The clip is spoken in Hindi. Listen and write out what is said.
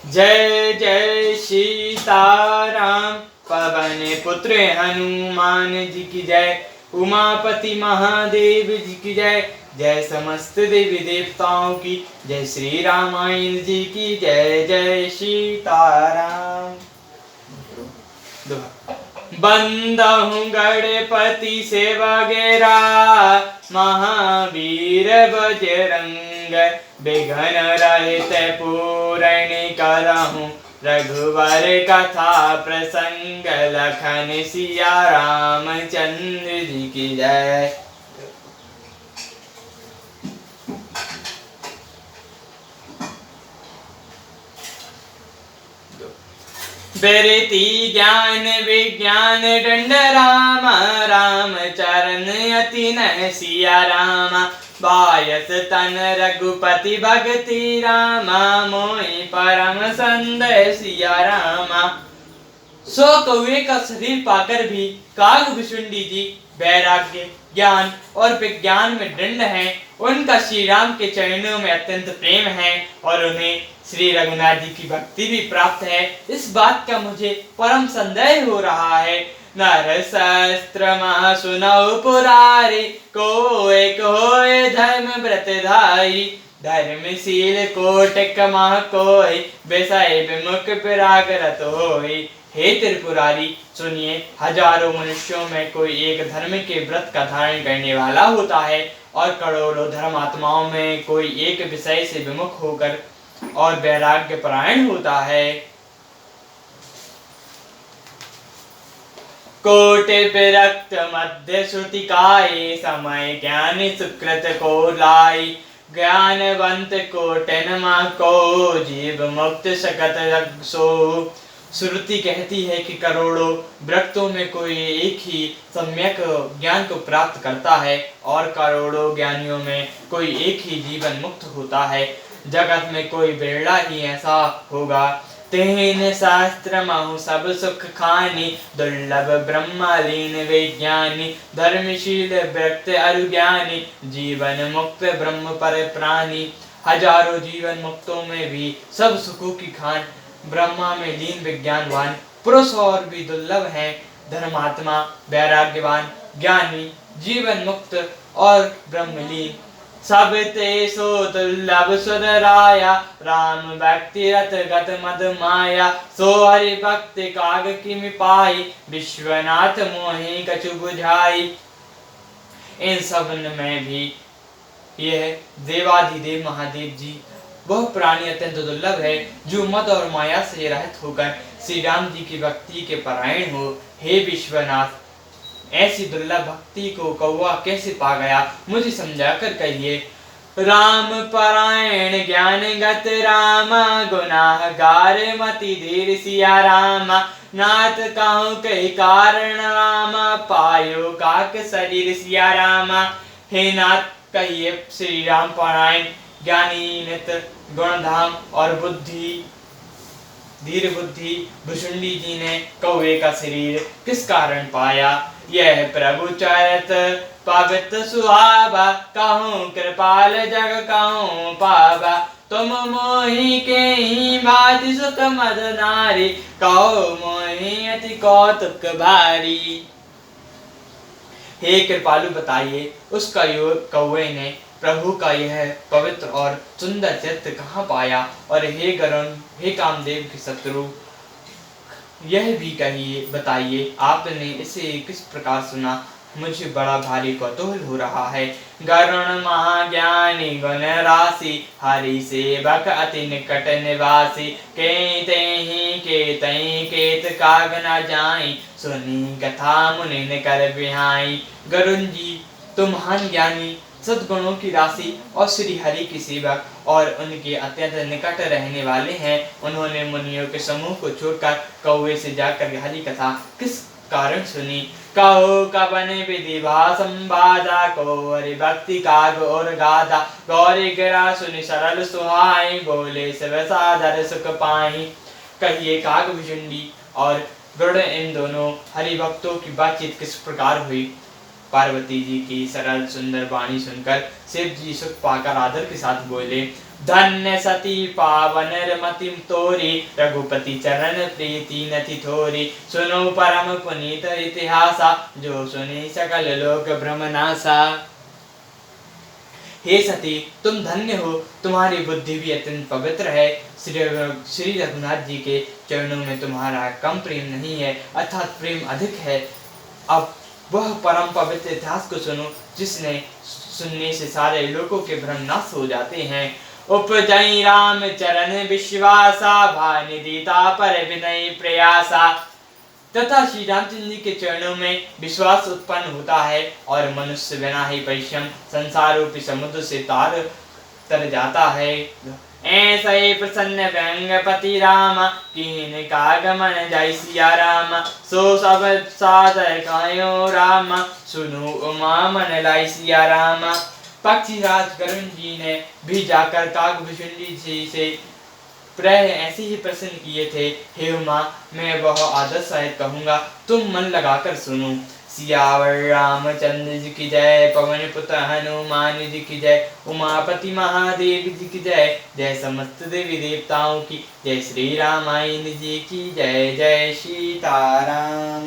जय जय सीताराम। पवन पुत्र हनुमान जी की जय। उमापति महादेव जी की जय। जय समस्त देवी देवताओं की जय। श्री रामायण जी की जय। जय सीताराम। बंदहु गणपति से वगैरा महावीर बजरंग। विघ्न रहित पूरण करहु रघुवर कथा प्रसंग। लखन सिया रामचंद्र जी की जय। बेरती ज्ञान विज्ञान दंड राम। राम चरण अति न सिया राम। बायस तन रघुपति भगति रामा। मोहि परम संदेह सिया रामा। सो कौवे का शरीर पाकर भी काग भुसुंडी जी वैराग्य ज्ञान और विज्ञान में दंड हैं। उनका श्री राम के चरणों में अत्यंत प्रेम है और उन्हें श्री रघुनाथ जी की भक्ति भी प्राप्त है। इस बात का मुझे परम संदेह हो रहा है। नर शास्त्र मह सुनौ पुरारी। को एक होए धर्म व्रतधारी। धर्मशील कोटक मह कोई। विषय विमुख विरागरत होई। हे त्रिपुरारी सुनिए, हजारों मनुष्यों में कोई एक धर्म के व्रत का धारण करने वाला होता है और करोड़ों धर्मात्माओं में कोई एक विषय से विमुख होकर और वैराग्य परायण होता है। कोटि विरक्त मध्य श्रुति काय। समय ज्ञानी सुकृत को लाई। ज्ञानवंत कोटिन मा को। जीव मुक्त सकत रक्षो। श्रुति कहती है कि करोड़ों व्रतों में कोई एक ही सम्यक ज्ञान को प्राप्त करता है और करोड़ों ज्ञानियों में कोई एक ही जीवन मुक्त होता है। जगत में कोई बिरला ही ऐसा होगा। तेन शास्त्र महु सब सुख खानी। दुर्लभ ब्रह्मलीन विज्ञानी। धर्मशील व्यक्त अरुज्ञानी। जीवन मुक्त ब्रह्म पर प्राणी। हजारों जीवन मुक्तों में भी सब सुखों की खान ब्रह्मा में लीन विज्ञानवान पुरुष और भी दुर्लभ है। धर्मात्मा वैराग्यवान ज्ञानी जीवन मुक्त और ब्रह्मलीन सब ते सो दुर्लभ सुधराया। राम भक्ति रत गत मद माया। सो हरि भक्ति काग किमि पाई। विश्वनाथ मोहि कछु बुझाई। इन सब में भी यह देवाधिदेव महादेव जी वह प्राणी अत्यंत दुर्लभ है जो मद और माया से रहित होकर श्री राम जी की भक्ति के परायण हो। हे विश्वनाथ, ऐसी दुर्लभ भक्ति को कौवा कैसे पा गया, मुझे समझाकर कहिए। राम परायण ज्ञान गत रामा। गुनाहगार मति धीर सिया रामा। नाथ कहूँ कई कारण रामा। पायो काक शरीर सिया रामा। हे नाथ, कहिए श्री राम परायण ज्ञानी नित गुणधाम और बुद्धि धीर बुद्धि भुसुंडी जी ने कौवे का शरीर किस कारण पाया। यह प्रभु चरित पवित्र सुहावा। कहूँ कृपाल जग कहूँ पावा। तुम मोहि के ही भांति सुख मद नारी। कहो मोहि अति कौतुक भारी। हे कृपालु, बताइए उसका योग कौवे ने प्रभु का यह पवित्र और सुंदर चित्र कहाँ पाया। और हे गरुण, हे कामदेव के शत्रु, यह भी कहिए बताइए आपने इसे किस प्रकार सुना। मुझे बड़ा भारी कौतूहल हो रहा है। गरुण महाज्ञानी गुण राशि। हरि सेवक अति निकट निवासी। के तेहि के तई केत काग न जाई। सुनी कथा मुनि कर बिहाई। गरुण जी तो महान ज्ञानी सद्गुणों की राशि और श्री हरि के सेवक और उनके अत्यंत निकट रहने वाले हैं। उन्होंने मुनियों के समूह को छोड़कर कौवे से जाकर हरि कथा किस कारण सुनी। कहो कवन विधि संवादा। को हरि भक्ति काग और गाधा। गौरी गिरा सुनि सरल सुहाई। बोले शिव सादर सुख पाई। कहिए काग भुसुंडी और गरुड़ इन दोनों हरि भक्तों की बातचीत किस प्रकार हुई। पार्वती जी की सरल सुंदर वाणी सुनकर शिव जी सुख पाकर आदर के साथ बोले। धन्य सती पावन मतिम तोरी, रघुपति चरण प्रीति नथि थोरी। सुनो परम पुनीत इतिहासा, जो सुनी सकल लोक भ्रमनासा। हे सती, तुम धन्य हो, तुम्हारी बुद्धि भी अत्यंत पवित्र है। श्री रघुनाथ जी के चरणों में तुम्हारा कम प्रेम नहीं है, अर्थात प्रेम अधिक है। अब वह परम पवित्र इतिहास को सुनो, जिसने सुनने से सारे लोगों के भ्रम नाश हो जाते हैं। उपजई राम चरण विश्वासा, भानिधि तापर विनय प्रयासा। तथा श्री रामचंद्र जी के चरणों में विश्वास उत्पन्न होता है और मनुष्य बिना ही परिश्रम संसार रूपी समुद्र से तर जाता है। ऐसा ही प्रसन्न व्यंगपति राम, कीन कागमन जय सिया राम। सो सब सादर कायो राम, सुनो उमा मन लाई सिया राम। पक्षीराज गरुण जी ने भी जाकर कागभूषण जी से प्राय ऐसे ही प्रश्न किए थे। हे उमा, मैं वह आदर्श शायद कहूँगा, तुम मन लगाकर सुनो। सियावर रामचंद्र जी की जय, पवन पुत्र हनुमान जी की जय, उमापति महादेव जी की जय, जय समस्त देवी देवताओं की जय, श्री रामायण जी की जय, जय सीताराम।